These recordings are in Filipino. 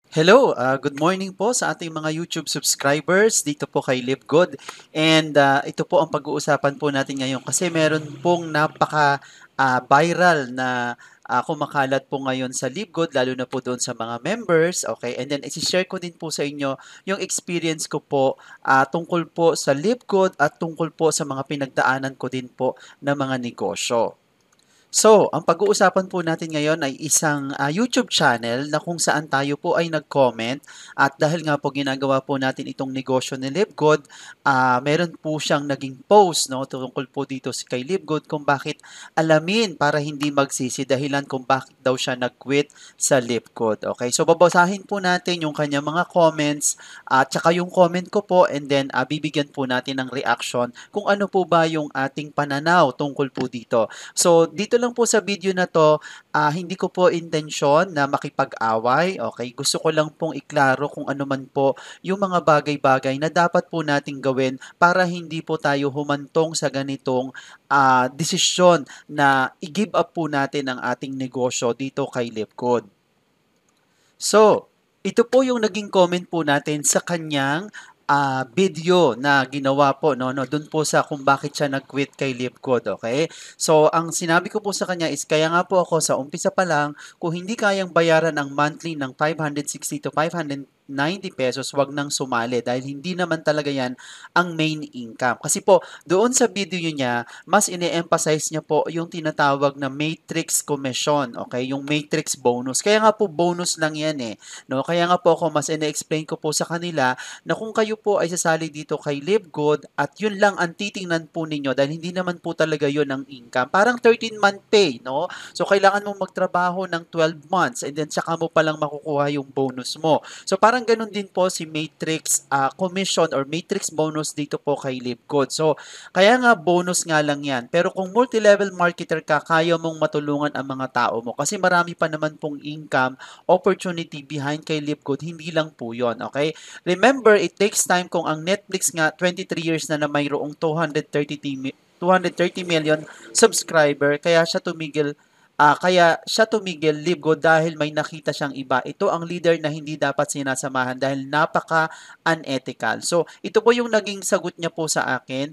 Hello, good morning po sa ating mga YouTube subscribers dito po kay Live Good. And ito po ang pag-uusapan po natin ngayon kasi meron pong napaka viral na kumakalat po ngayon sa Live Good lalo na po doon sa mga members, okay? And then i-share ko din po sa inyo yung experience ko po tungkol po sa Live Good at tungkol po sa mga pinagdaanan ko din po na mga negosyo. So, ang pag-uusapan po natin ngayon ay isang YouTube channel na kung saan tayo po ay nag-comment at dahil nga po ginagawa po natin itong negosyo ni LiveGood, meron po siyang naging post no, tungkol po dito kay LiveGood kung bakit alamin para hindi magsisi dahilan kung bakit daw siya nag-quit sa LiveGood. Okay, so babasahin po natin yung kanya mga comments at saka yung comment ko po and then bibigyan po natin ng reaction kung ano po ba yung ating pananaw tungkol po dito. So, dito lang po sa video na to, hindi ko po intensyon na makipag-away, okay? Gusto ko lang pong iklaro kung ano man po yung mga bagay-bagay na dapat po nating gawin para hindi po tayo humantong sa ganitong desisyon na i-give up po natin ang ating negosyo dito kay Lipcode. So, ito po yung naging comment po natin sa kanyang video na ginawa po doon po sa kung bakit siya nag-quit kay Lipcode, okay? So, ang sinabi ko po sa kanya is kaya nga po ako sa umpisa pa lang kung hindi kayang bayaran ang monthly ng 560 to 590 pesos, wag nang sumali dahil hindi naman talaga yan ang main income. Kasi po, doon sa video niya, mas ine-emphasize niya po yung tinatawag na matrix commission, okay? Yung matrix bonus. Kaya nga po bonus lang yan eh, no? Kaya nga po ako mas ine-explain ko po sa kanila na kung kayo po ay sasali dito kay Live Good at yun lang ang titingnan po ninyo dahil hindi naman po talaga yun ang income. Parang 13-month pay, no? So kailangan mong magtrabaho ng 12 months and then saka mo palang makukuha yung bonus mo. So parang ganun din po si Matrix commission or Matrix bonus dito po kay Live Good. So kaya nga bonus nga lang yan. Pero kung multi-level marketer ka, kaya mong matulungan ang mga tao mo kasi marami pa naman pong income opportunity behind kay Live Good. Hindi lang po yon, okay? Remember, it takes time kung ang Netflix nga 23 years na mayroong 230 million subscriber kaya siya tumigil Libgo dahil may nakita siyang iba. Ito ang leader na hindi dapat sinasamahan dahil napaka unethical. So, ito po yung naging sagot niya po sa akin.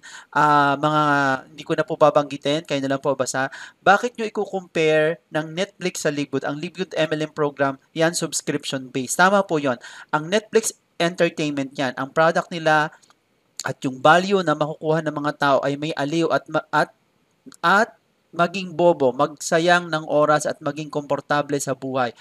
Mga hindi ko na po babanggitin, kayo na lang po basa. Bakit nyo i-compare ng Netflix sa Libgood? Ang Libgood MLM program, yan subscription based. Tama po yon. Ang Netflix entertainment yan. Ang product nila at yung value na makukuha ng mga tao ay may aliw at maging bobo, magsayang ng oras at maging komportable sa buhay.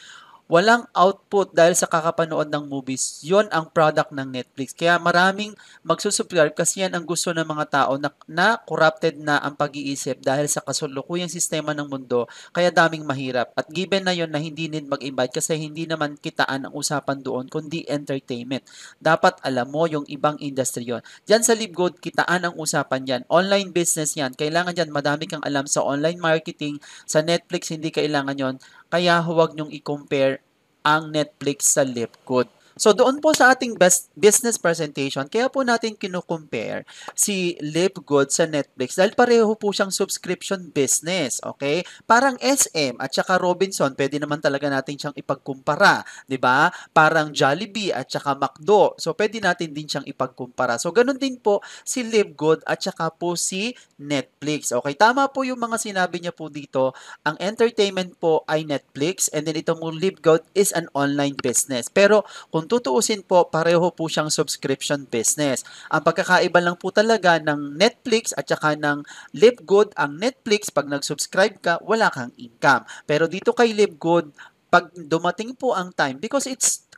Walang output dahil sa kakapanood ng movies. Yon ang product ng Netflix. Kaya maraming magsusubscribe kasi yan ang gusto ng mga tao na corrupted na ang pag-iisip dahil sa kasulukuyang sistema ng mundo. Kaya daming mahirap. At given na yon na hindi need mag-invite kasi hindi naman kitaan ang usapan doon kundi entertainment. Dapat alam mo yung ibang industry yon. Diyan sa LiveGood, kitaan ang usapan yan. Online business yan. Kailangan dyan madami kang alam sa online marketing. Sa Netflix, hindi kailangan yon. Kaya huwag niyong i-compare ang Netflix sa Lipgood. So doon po sa ating best business presentation, kaya po natin kino-compare si Lipgood sa Netflix dahil pareho po siyang subscription business, okay? Parang SM at saka Robinson, pwede naman talaga natin siyang ipagkumpara, 'di ba? Parang Jollibee at saka McDo. So pwede natin din siyang ipagkumpara. So ganun din po si Lipgood at saka po si Netflix. Okay, tama po yung mga sinabi niya po dito, ang entertainment po ay Netflix and then itong LiveGoat is an online business. Pero kung tutuusin po, pareho po siyang subscription business. Ang pagkakaiba lang po talaga ng Netflix at saka ng LiveGoat, ang Netflix, pag nag-subscribe ka, wala kang income. Pero dito kay LiveGoat, pag dumating po ang time, because it's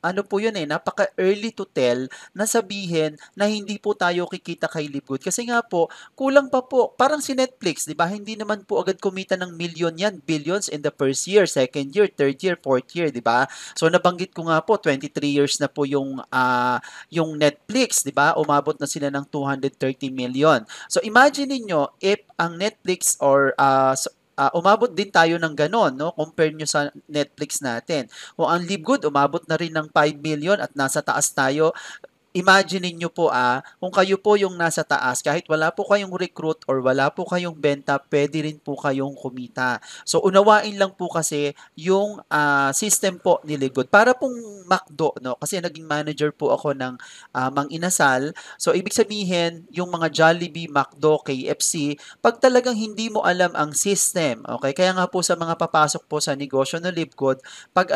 ano po yun napaka-early to tell na sabihin na hindi po tayo kikita kay Livegood. Kasi nga po, kulang pa po. Parang si Netflix, di ba? Hindi naman po agad kumita ng million yan, billions in the first year, second year, third year, fourth year, di ba? So nabanggit ko nga po, 23 years na po yung Netflix, di ba? Umabot na sila ng 230 million. So imagine niyo if ang Netflix or umabot din tayo ng ganon, no? Compare nyo sa Netflix natin. Kung ang Livegood, umabot na rin ng 5 million at nasa taas tayo, imagine niyo po kung kayo po yung nasa taas, kahit wala po kayong recruit or wala po kayong benta, pwede rin po kayong kumita. So unawain lang po kasi yung system po ni Ligod. Para pong McDo, no? Kasi naging manager po ako ng Mang Inasal. So ibig sabihin, yung mga Jollibee, McDo, KFC, pag talagang hindi mo alam ang system, okay? Kaya nga po sa mga papasok po sa negosyo ng Libgod, pag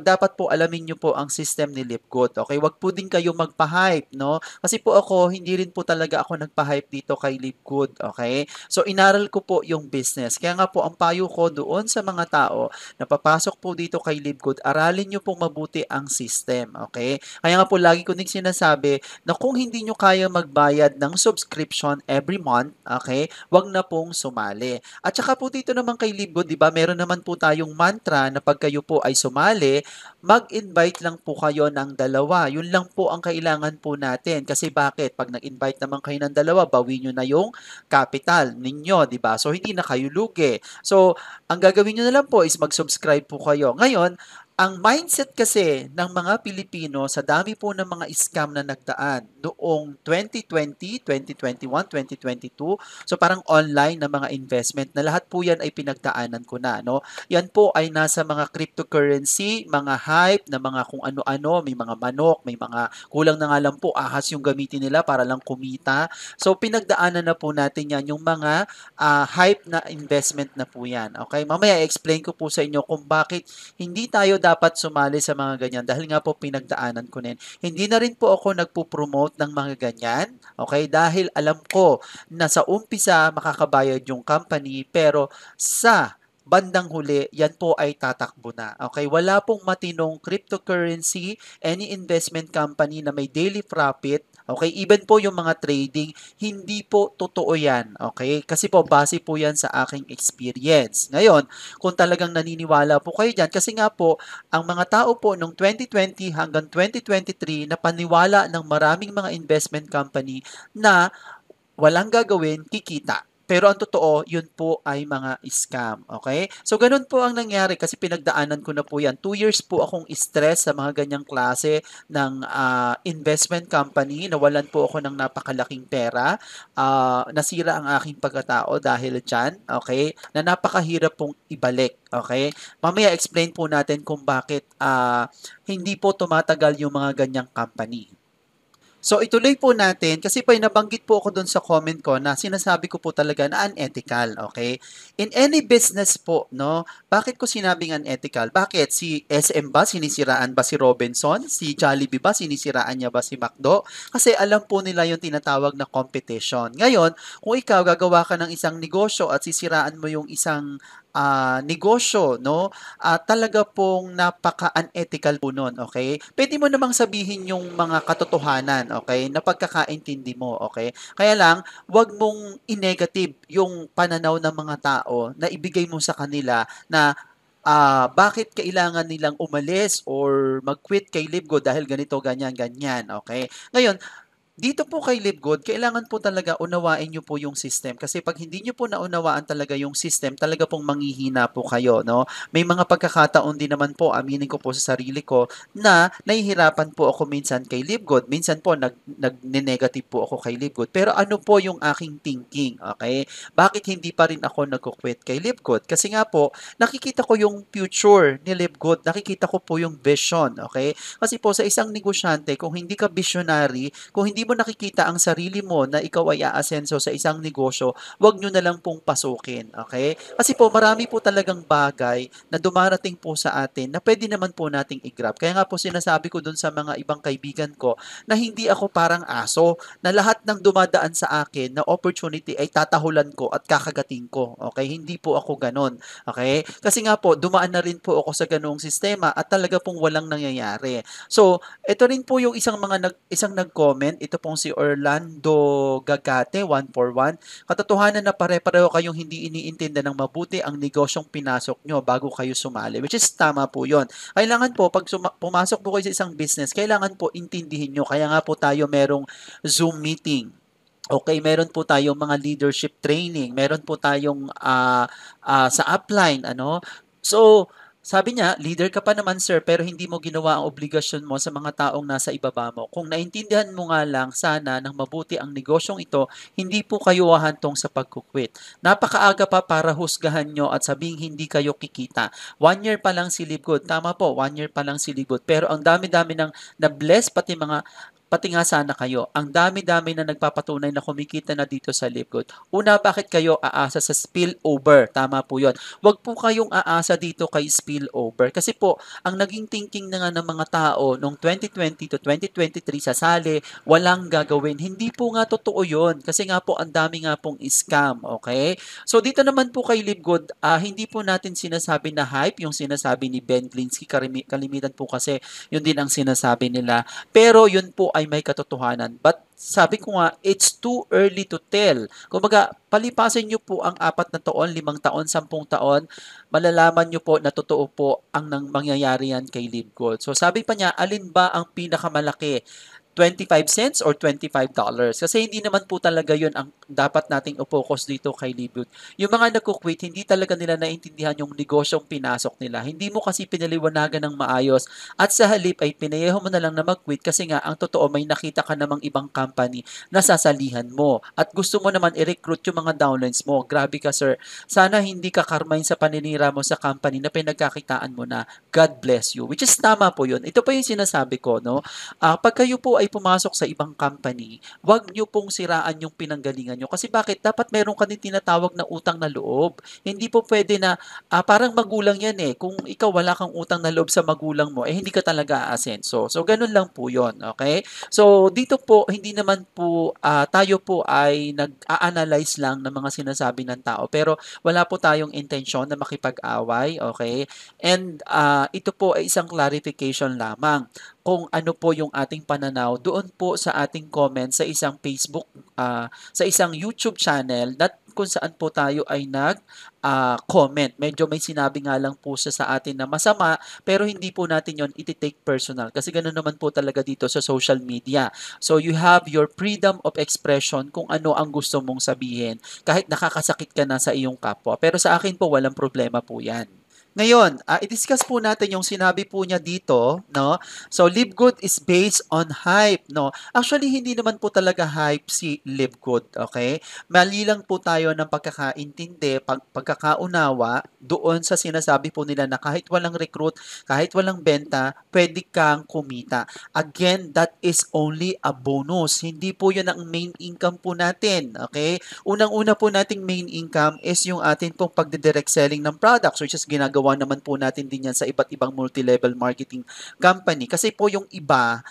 dapat po alamin niyo po ang system ni Lipgood. Okay, wag po din kayo magpa-hype, no? Kasi po ako, hindi rin po talaga ako nagpa-hype dito kay Lipgood, okay? So inaral ko po yung business. Kaya nga po ang payo ko doon sa mga tao na papasok po dito kay Lipgood, aralin niyo pong mabuti ang system, okay? Kaya nga po lagi ko din sinasabi na kung hindi niyo kaya magbayad ng subscription every month, okay? Wag na pong sumali. At saka po dito naman kay Libgo, 'di ba? Meron naman po tayong mantra na pag kayo po ay sumali, mag-invite lang po kayo ng dalawa. Yun lang po ang kailangan po natin. Kasi bakit? Pag nag-invite naman kayo ng dalawa, bawi nyo na yung capital ninyo, 'di ba? So hindi na kayo lugi. So ang gagawin nyo na lang po is mag-subscribe po kayo. Ngayon, ang mindset kasi ng mga Pilipino sa dami po ng mga scam na nagdaan noong 2020, 2021, 2022, so parang online na mga investment na lahat po yan ay pinagdaanan ko na, no? Yan po ay nasa mga cryptocurrency, mga hype na mga kung ano-ano, may mga manok, may mga kulang na nga lang po ahas yung gamitin nila para lang kumita. So pinagdaanan na po natin yan, yung mga hype na investment na po yan. Okay? Mamaya explain ko po sa inyo kung bakit hindi tayo dapat sumali sa mga ganyan dahil nga po pinagdaanan ko din. Hindi na rin po ako nagpo-promote ng mga ganyan, okay? Dahil alam ko na sa umpisa makakabayad yung company pero sa bandang huli, yan po ay tatakbo na. Okay? Wala pong matinong cryptocurrency, any investment company na may daily profit. Okay? Even po yung mga trading, hindi po totoo yan. Okay? Kasi po, base po yan sa aking experience. Ngayon, kung talagang naniniwala po kayo dyan, kasi nga po, ang mga tao po noong 2020 hanggang 2023 na paniwala ng maraming mga investment company na walang gagawin, kikita. Pero ang totoo, yun po ay mga scam. Okay? So, ganun po ang nangyari kasi pinagdaanan ko na po yan. 2 years po akong stress sa mga ganyang klase ng investment company. Nawalan po ako ng napakalaking pera. Nasira ang aking pagkatao dahil dyan. Okay? Na napakahirap pong ibalik. Okay? Mamaya explain po natin kung bakit hindi po tumatagal yung mga ganyang company. So ituloy po natin kasi po nabanggit po ako doon sa comment ko na sinasabi ko po talaga na unethical, okay? In any business po, no? Bakit ko sinabing unethical? Bakit? Si SM ba sinisiraan ba si Robinson? Si Jollibee ba sinisiraan niya ba si McDo? Kasi alam po nila yung tinatawag na competition. Ngayon, kung ikaw gagawa ka ng isang negosyo at sisiraan mo yung isang negosyo, no? Talaga pong napaka-unethical po nun, okay? Pwede mo namang sabihin yung mga katotohanan, okay? Na pagkakaintindi mo, okay? Kaya lang, wag mong i-negative yung pananaw ng mga tao na ibigay mo sa kanila na bakit kailangan nilang umalis or mag-quit kay Libgo dahil ganito, ganyan, ganyan, okay? Ngayon, dito po kay LiveGood, kailangan po talaga unawain niyo po yung system kasi pag hindi niyo po naunawaan talaga yung system, talaga pong manghihina po kayo, no? May mga pagkakataon din naman po, aminin ko po sa sarili ko, na nahihirapan po ako minsan kay LiveGood. Minsan po nag-negative po ako kay LiveGood. Pero ano po yung aking thinking, okay? Bakit hindi pa rin ako nagko-quit kay LiveGood? Kasi nga po, nakikita ko yung future ni LiveGood, nakikita ko po yung vision, okay? Kasi po sa isang negosyante, kung hindi ka visionary, kung hindi mo nakikita ang sarili mo na ikaw ay aasenso sa isang negosyo, wag nyo na lang pong pasukin. Okay? Kasi po, marami po talagang bagay na dumarating po sa atin na pwede naman po nating i-grab. Kaya nga po sinasabi ko dun sa mga ibang kaibigan ko na hindi ako parang aso, na lahat ng dumadaan sa akin na opportunity ay tatahulan ko at kakagating ko. Okay? Hindi po ako ganon. Okay? Kasi nga po, dumaan na rin po ako sa ganung sistema at talaga pong walang nangyayari. So, ito rin po yung isang nag-comment, ito pong si Orlando Gagate 141. Katotohanan na pare-pareho kayong hindi iniintindi ng mabuti ang negosyong pinasok nyo bago kayo sumali. Which is tama po 'yon. Kailangan po pag pumasok po kayo sa isang business, kailangan po intindihin nyo. Kaya nga po tayo merong Zoom meeting. Okay, meron po tayong mga leadership training, meron po tayong sa upline, ano. So, Sabi niya, leader ka pa naman sir, pero hindi mo ginawa ang obligasyon mo sa mga taong nasa ibaba mo. Kung naintindihan mo nga lang sana ng mabuti ang negosyong ito, hindi po kayo hahantong sa pagkukwit. Napakaaga pa para husgahan nyo at sabing hindi kayo kikita. 1 year pa lang si Libgood. Tama po, 1 year pa lang si Libgood. Pero ang dami-dami ng na-bless pati nga sana kayo. Ang dami-dami na nagpapatunay na kumikita na dito sa Libgood. Una, bakit kayo aasa sa spillover? Tama po yon. Wag po kayong aasa dito kay spillover. Kasi po, ang naging thinking na nga ng mga tao noong 2020 to 2023 sasali, walang gagawin. Hindi po nga totoo yon. Kasi nga po, ang dami nga pong scam. Okay? So, dito naman po kay Libgood, hindi po natin sinasabi na hype, yung sinasabi ni Ben Glinsky, kalimitan po kasi yun din ang sinasabi nila. Pero yun po ay may katotohanan. But sabi ko nga, it's too early to tell. Kumbaga, palipasin nyo po ang 4 na taon, 5 taon, 10 taon, malalaman nyo po na totoo po ang mangyayari yan kay Libgold. So sabi pa niya, alin ba ang pinakamalaki? 25 cents or $25? Kasi hindi naman po talaga yun ang dapat nating focus dito kay Libgood. Yung mga nagko-quit, hindi talaga nila naintindihan yung negosyong pinasok nila. Hindi mo kasi pinaliwanagan ng maayos at sa halip ay pinayaho mo na lang na mag-quit kasi nga ang totoo may nakita ka namang ibang company na sasalihan mo at gusto mo naman i-recruit yung mga downlines mo. Grabe ka sir. Sana hindi ka karmain sa paninira mo sa company na pinagkakitaan mo na. God bless you. Which is tama po yun. Ito pa yung sinasabi ko, no? Pag kayo po ay pumasok sa ibang company, wag nyo pong siraan yung pinanggalingan nyo. Kasi bakit? Dapat meron ka din tinatawag na utang na loob. Hindi po pwede na parang magulang yan eh. Kung ikaw wala kang utang na loob sa magulang mo, hindi ka talaga aasenso. So, ganun lang po yon. Okay? So, dito po, hindi naman po tayo po ay nag-a-analyze lang ng mga sinasabi ng tao. Pero wala po tayong intensyon na makipag-away. Okay? And ito po ay isang clarification lamang kung ano po yung ating pananaw doon po sa ating comment sa isang Facebook, sa isang YouTube channel na kung saan po tayo ay comment. Medyo may sinabi nga lang po siya sa atin na masama, pero hindi po natin yon iti-take personal. Kasi ganoon naman po talaga dito sa social media. So you have your freedom of expression kung ano ang gusto mong sabihin, kahit nakakasakit ka na sa iyong kapwa. Pero sa akin po, walang problema po yan. Ngayon, i-discuss po natin yung sinabi po niya dito, no? So, Live Good is based on hype, no? Actually, hindi naman po talaga hype si Live Good, okay? Mali lang po tayo ng pagkakaintindi, pagkakaunawa doon sa sinasabi po nila na kahit walang recruit, kahit walang benta, pwede kang kumita. Again, that is only a bonus. Hindi po yun ang main income po natin, okay? Unang-una po nating main income is yung atin pong pagde-direct selling ng products, which is ginagawa naman po natin din yan sa iba't ibang multi-level marketing company. Kasi po yung iba,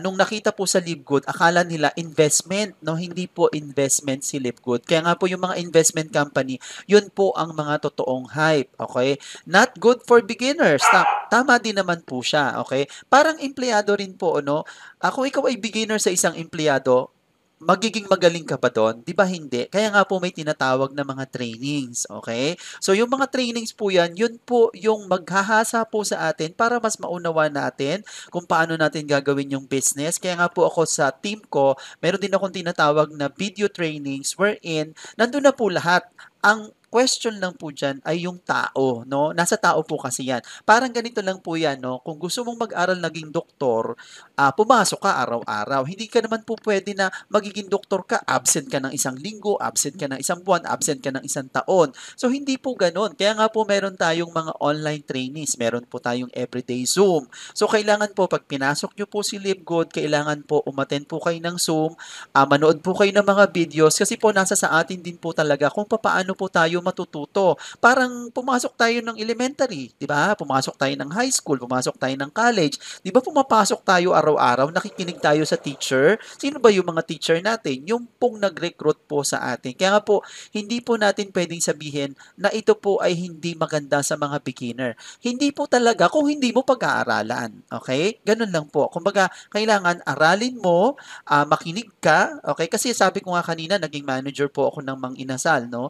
nung nakita po sa Livegood, akala nila investment, no? Hindi po investment si Livegood. Kaya nga po yung mga investment company, yun po ang mga totoong hype, okay? Not good for beginners. Tama din naman po siya, okay? Parang empleyado rin po, no? Kung ikaw ay beginner sa isang empleyado, magiging magaling ka ba doon? 'Di ba hindi? Kaya nga po may tinatawag na mga trainings, okay? So yung mga trainings po 'yan, yun po yung maghahasa po sa atin para mas maunawa natin kung paano natin gagawin yung business. Kaya nga po ako sa team ko, meron din akong tinatawag na video trainings wherein nandun na po lahat. Ang question lang po dyan ay yung tao, no? Nasa tao po kasi yan. Parang ganito lang po yan, no? Kung gusto mong mag-aral naging doktor, pumasok ka araw-araw. Hindi ka naman po pwede na magiging doktor ka, absent ka ng 1 linggo, absent ka ng 1 buwan, absent ka ng 1 taon. So, hindi po ganun. Kaya nga po meron tayong mga online trainees, meron po tayong everyday Zoom. So, kailangan po pag pinasok nyo po si LiveGood, kailangan po umattend po kayo ng Zoom, manood po kayo ng mga videos kasi po nasa sa atin din po talaga kung paano po tayo matututo. Parang pumasok tayo ng elementary, 'di ba? Pumasok tayo ng high school, pumasok tayo ng college. 'Di ba pumapasok tayo araw-araw, nakikinig tayo sa teacher? Sino ba yung mga teacher natin? Yung pong nag-recruit po sa atin. Kaya nga po, hindi po natin pwedeng sabihin na ito po ay hindi maganda sa mga beginner. Hindi po talaga kung hindi mo pag-aaralan. Okay? Ganun lang po. Kumbaga, kailangan aralin mo, makinig ka, okay? Kasi sabi ko nga kanina, naging manager po ako ng Mang Inasal, no?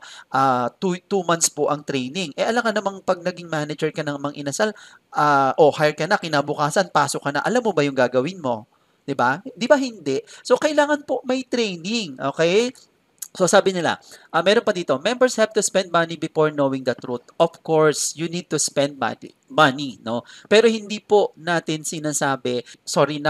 2 months po ang training. Alam ka namang pag naging manager ka ng Mang Inasal, hire ka na, kinabukasan, pasok ka na, alam mo ba yung gagawin mo? 'Di ba? 'Di ba hindi? So, kailangan po may training, okay? So sabi nila, meron pa dito, members have to spend money before knowing the truth. Of course, you need to spend money, no? Pero hindi po natin sinasabi, sorry,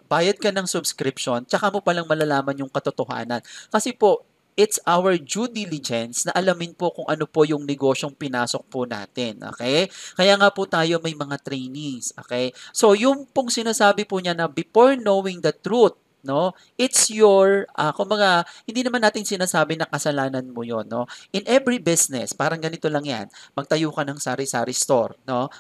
bayad ka ng subscription, tsaka mo palang malalaman yung katotohanan. Kasi po, it's our due diligence na alamin po kung ano po yung negosyong pinasok po natin, okay? Kaya nga po tayo may mga trainings, okay? So yung pong sinasabi po niya na before knowing the truth, no? It's your, kumbaga, hindi naman natin sinasabi na kasalanan mo yon, no? In every business, parang ganito lang yan, magtayo ka ng sari-sari store, no?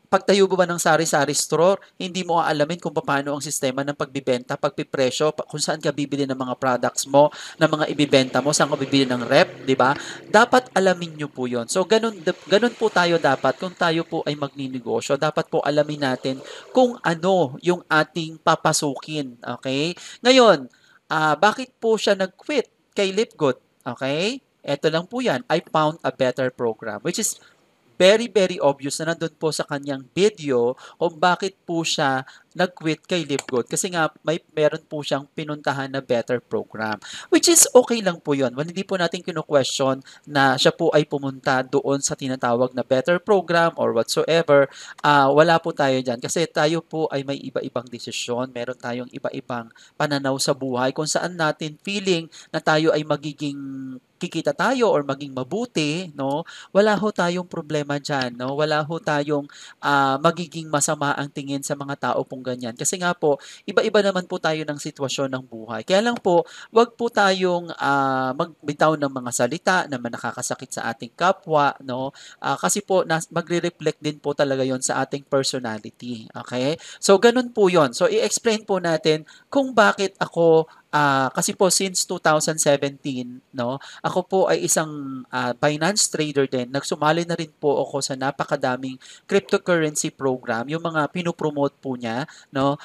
Pagtayo mo ba ng sari-sari store, hindi mo aalamin kung paano ang sistema ng pagbibenta, pagpipresyo, kung saan ka bibili ng mga products mo, ng mga ibibenta mo, saan ka bibili ng rep, di ba? Dapat alamin nyo po yon. So, ganun po tayo dapat, kung tayo po ay magninegosyo, dapat po alamin natin kung ano yung ating papasukin. Okay? Ngayon, bakit po siya nag-quit kay Lipgood? Okay? Ito lang po yan. I found a better program, which is very, very obvious na nandun po sa kanyang video kung bakit po siya nag-quit kay Lipgood. Kasi nga, meron po siyang pinuntahan na better program. Which is okay lang po yun. Well, hindi po natin kino-question na siya po ay pumunta doon sa tinatawag na better program or whatsoever. Wala po tayo dyan. Kasi tayo po ay may iba-ibang desisyon. Meron tayong iba-ibang pananaw sa buhay kung saan natin feeling na tayo ay magiging kikita tayo or maging mabuti, no? Wala ho tayong problema diyan, no? Wala ho tayong magiging masama ang tingin sa mga tao pong ganyan. Kasi nga po, iba-iba naman po tayo ng sitwasyon ng buhay. Kaya lang po, wag po tayong magbitaw ng mga salita na nakakasakit sa ating kapwa, no? Kasi po magre-reflect din po talaga 'yon sa ating personality. Okay? So ganun po 'yon. So i-explain po natin kung bakit ako kasi po since 2017, no, ako po ay isang finance trader din. Nagsumali na rin po ako sa napakadaming cryptocurrency program, yung mga pinopromote po niya, no.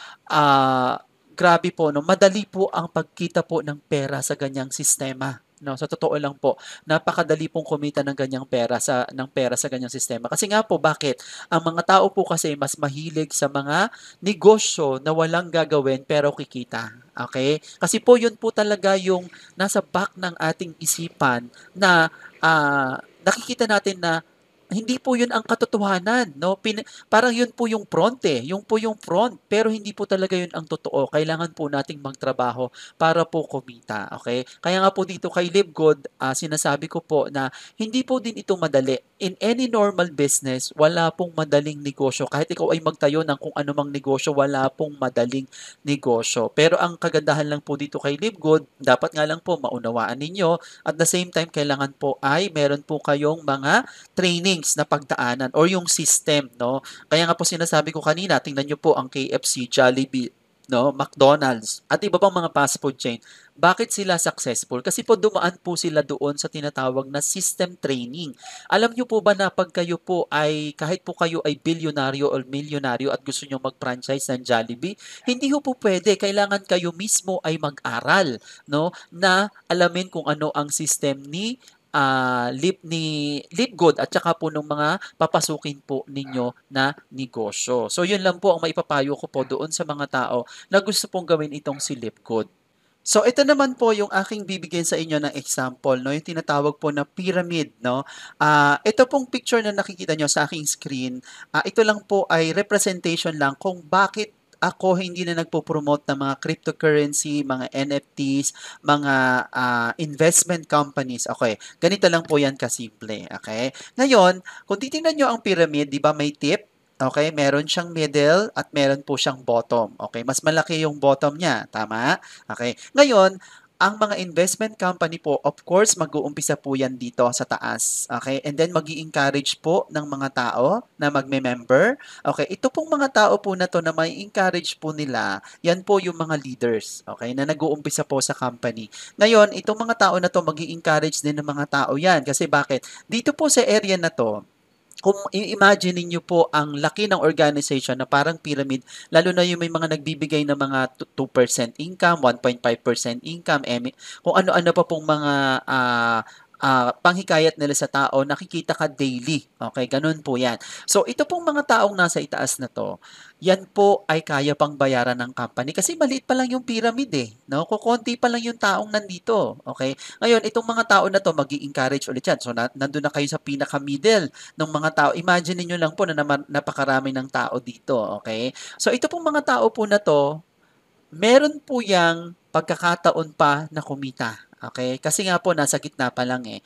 Grabe po, no, madali po ang pagkita po ng pera sa ganyang sistema. No, sa totoo lang po, napakadali pong kumita ng ganyang pera sa ganyang sistema. Kasi nga po, bakit? Ang mga tao po kasi mas mahilig sa mga negosyo na walang gagawin pero kikita. Okay? Kasi po yun po talaga yung nasa back ng ating isipan na nakikita natin na hindi po yun ang katotohanan, no? Parang yun po yung front eh. Yung po yung front, pero hindi po talaga yun ang totoo. Kailangan po nating magtrabaho para po kumita, okay? Kaya nga po dito kay Live sinasabi ko po na hindi po din ito madali. In any normal business, wala pong madaling negosyo. Kahit ikaw ay magtayo ng kung anumang negosyo, wala pong madaling negosyo. Pero ang kagandahan lang po dito kay Live dapat nga lang po maunawaan ninyo. At the same time, kailangan po ay meron po kayong mga trainings na pagdaanan or yung system, no? Kaya nga po sinasabi ko kanina, tingnan nyo po ang KFC, Jollibee, no, McDonald's, at iba pang mga fast food chain. Bakit sila successful? Kasi po dumaan po sila doon sa tinatawag na system training. Alam nyo po ba na pag kayo po ay, kahit po kayo ay bilyonaryo or milyonaryo at gusto nyo mag-franchise ng Jollibee, hindi ho po pwede. Kailangan kayo mismo ay mag-aral, no, na alamin kung ano ang system ni Live Good at saka po nung mga papasukin po ninyo na negosyo. So yun lang po ang maipapayo ko po doon sa mga tao na gusto pong gawin itong si Live Good. So ito naman po yung aking bibigyan sa inyo ng example, no, yung tinatawag po na pyramid, no. Ito pong picture na nakikita nyo sa aking screen, ito lang po ay representation lang kung bakit ako hindi na nagpo-promote ng mga cryptocurrency, mga NFTs, mga investment companies. Okay, ganito lang po yan kasimple. Okay? Ngayon, kung titingnan nyo ang pyramid, di ba may tip? Okay, meron siyang middle at meron po siyang bottom. Okay, mas malaki yung bottom niya. Tama? Okay. Ngayon, ang mga investment company po, of course, mag-uumpisa po yan dito sa taas. Okay? And then, mag encourage po ng mga tao na magme-member. Okay? Ito pong mga tao po na to na may encourage po nila, yan po yung mga leaders. Okay? Na nag-uumpisa po sa company. Ngayon, itong mga tao na to, mag encourage din ng mga tao yan. Kasi bakit? Dito po sa area na to, kung i-imagine niyo po ang laki ng organization na parang pyramid, lalo na yung may mga nagbibigay ng mga 2% income, 1.5% income, kung ano-ano pa pong mga panghikayat nila sa tao, nakikita ka daily. Okay, ganun po yan. So, ito pong mga taong nasa itaas na to, yan po ay kaya pang bayaran ng company kasi maliit pa lang yung pyramid eh. No? Kukonti pa lang yung taong nandito. Okay? Ngayon, itong mga tao na to, mag-i-encourage ulit yan. So, nandun na kayo sa pinaka-middle ng mga tao. Imagine niyo lang po na napakarami ng tao dito. Okay? So, ito pong mga tao po na to, meron po yang pagkakataon pa na kumita. Okay? Kasi nga po, nasa gitna pa lang eh.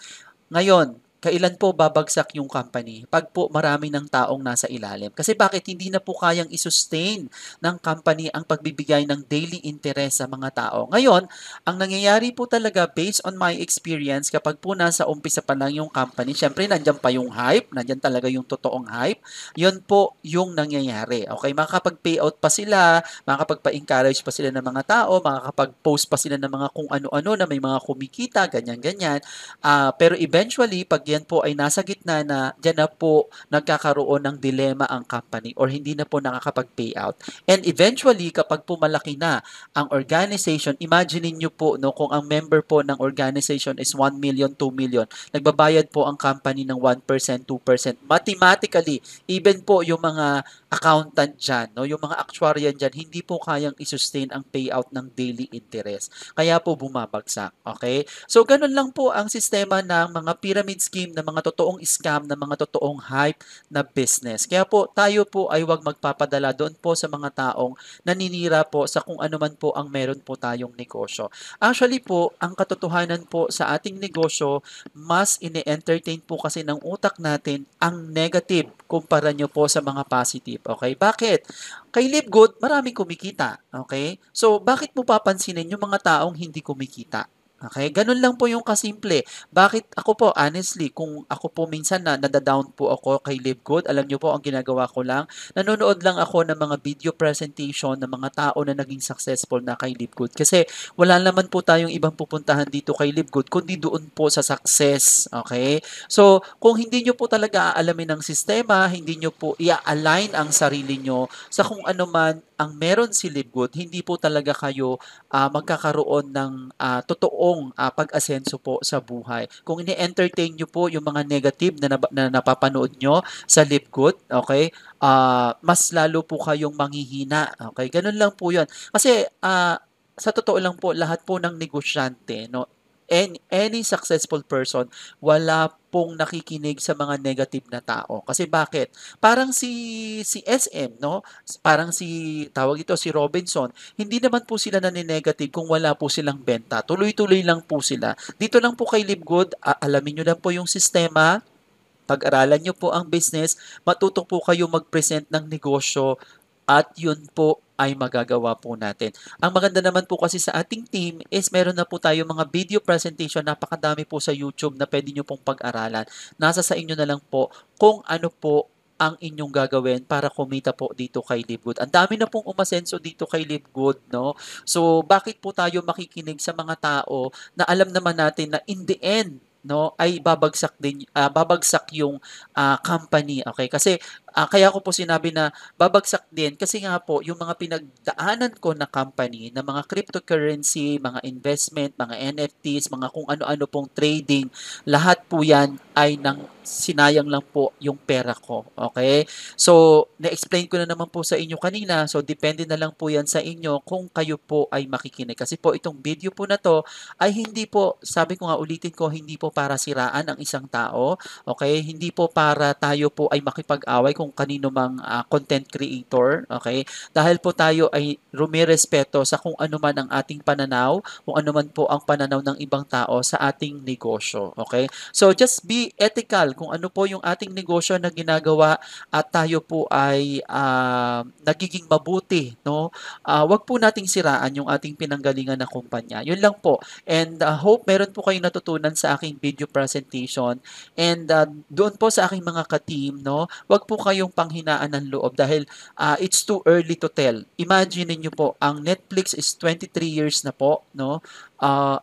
Ngayon, kailan po babagsak yung company? Pag po marami ng taong nasa ilalim. Kasi bakit hindi na po kayang i-sustain ng company ang pagbibigay ng daily interest sa mga tao? Ngayon, ang nangyayari po talaga based on my experience, kapag po nasa umpisa pa lang yung company, syempre nandiyan pa yung hype, nandiyan talaga yung totoong hype, yun po yung nangyayari. Okay, makakapag-payout pa sila, makakapagpa-encourage pa sila ng mga tao, makakapag-post pa sila ng mga kung ano-ano na may mga kumikita, ganyan-ganyan. Pero eventually, pag yan po ay nasa gitna na, dyan na po nagkakaroon ng dilema ang company or hindi na po nakakapag-payout. And eventually, kapag po malaki na ang organization, imagine niyo po no, kung ang member po ng organization is 1 million, 2 million, nagbabayad po ang company ng 1%, 2%. Mathematically, even po yung mga accountant dyan, no, yung mga actuarian dyan, hindi po kayang i-sustain ang payout ng daily interest. Kaya po bumabagsak. Okay? So, ganun lang po ang sistema ng mga pyramid scheme, ng mga totoong scam, ng mga totoong hype na business. Kaya po, tayo po ay huwag magpapadala doon po sa mga taong naninira po sa kung ano man po ang meron po tayong negosyo. Actually po, ang katotohanan po sa ating negosyo, mas ine-entertain po kasi ng utak natin ang negative kumpara nyo po sa mga positive. Okay? Bakit? Kay Live Good, maraming kumikita. Okay? So, bakit mo papansinin yung mga taong hindi kumikita? Okay, ganun lang po yung kasimple. Bakit ako po, honestly, kung ako po minsan na nadadown po ako kay Live Good, alam niyo po, ang ginagawa ko lang, nanonood lang ako ng mga video presentation ng mga tao na naging successful na kay Live Good. Kasi wala naman po tayong ibang pupuntahan dito kay Live Good, kundi doon po sa success. Okay? So, kung hindi nyo po talaga aalamin ng sistema, hindi nyo po i-align ang sarili nyo sa kung ano man ang meron si Live Good, hindi po talaga kayo magkakaroon ng totoong pag-asenso po sa buhay. Kung ini-entertain nyo po yung mga negative na napapanood nyo sa Live Good, okay, mas lalo po kayong manghihina. Okay, ganun lang po yun. Kasi sa totoo lang po, lahat po ng negosyante, no, any successful person, wala pong nakikinig sa mga negative na tao. Kasi bakit? Parang si SM, no? Parang tawag ito, si Robinson, hindi naman po sila naninegative kung wala po silang benta. Tuloy-tuloy lang po sila. Dito lang po kay Live Good, alamin nyo lang po yung sistema, pag-aralan nyo po ang business, matuto po kayo mag-present ng negosyo at yun po ay magagawa po natin. Ang maganda naman po kasi sa ating team is meron na po tayo mga video presentation, napakadami po sa YouTube na pwede nyo pong pag-aralan. Nasa sa inyo na lang po kung ano po ang inyong gagawin para kumita po dito kay Live Good. Ang dami na pong umasenso dito kay Live Good, no? So, bakit po tayo makikinig sa mga tao na alam naman natin na in the end, no, ay babagsak yung company, okay? Kasi kaya ko po sinabi na babagsak din kasi nga po yung mga pinagdaanan ko na company, na mga cryptocurrency, mga investment, mga NFTs, mga kung ano-ano pong trading, lahat po yan ay sinayang lang po yung pera ko. Okay? So, na-explain ko na naman po sa inyo kanina. So, depende na lang po yan sa inyo kung kayo po ay makikinig. Kasi po itong video po na to ay hindi po, sabi ko nga ulitin ko, hindi po para siraan ang isang tao. Okay? Hindi po para tayo po ay makipag-away kung kanino mang content creator. Okay? Dahil po tayo ay rumirespeto sa kung ano man ang ating pananaw, kung ano man po ang pananaw ng ibang tao sa ating negosyo. Okay? So, just be ethical kung ano po yung ating negosyo na ginagawa at tayo po ay nagiging mabuti. No? Wag po nating siraan yung ating pinanggalingan na kumpanya. Yun lang po. And hope meron po kayong natutunan sa aking video presentation. And doon po sa aking mga ka-team, no, wag po kayong panghinaan ng loob dahil it's too early to tell. Imagine niyo po, ang Netflix is 23 years na po, no?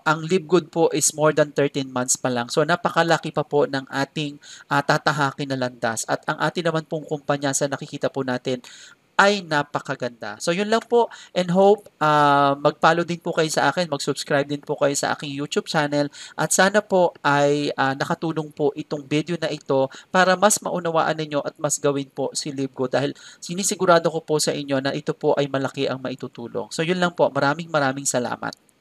Ang Live Good po is more than 13 months pa lang. So napakalaki pa po ng ating tatahakin na landas. At ang ating naman pong kumpanya sa nakikita po natin, ay napakaganda. So yun lang po, and hope mag-follow din po kayo sa akin, mag-subscribe din po kayo sa aking YouTube channel, at sana po ay nakatulong po itong video na ito para mas maunawaan ninyo at mas gawin po si LiveGo, dahil sinisigurado ko po sa inyo na ito po ay malaki ang maitutulong. So yun lang po, maraming maraming salamat.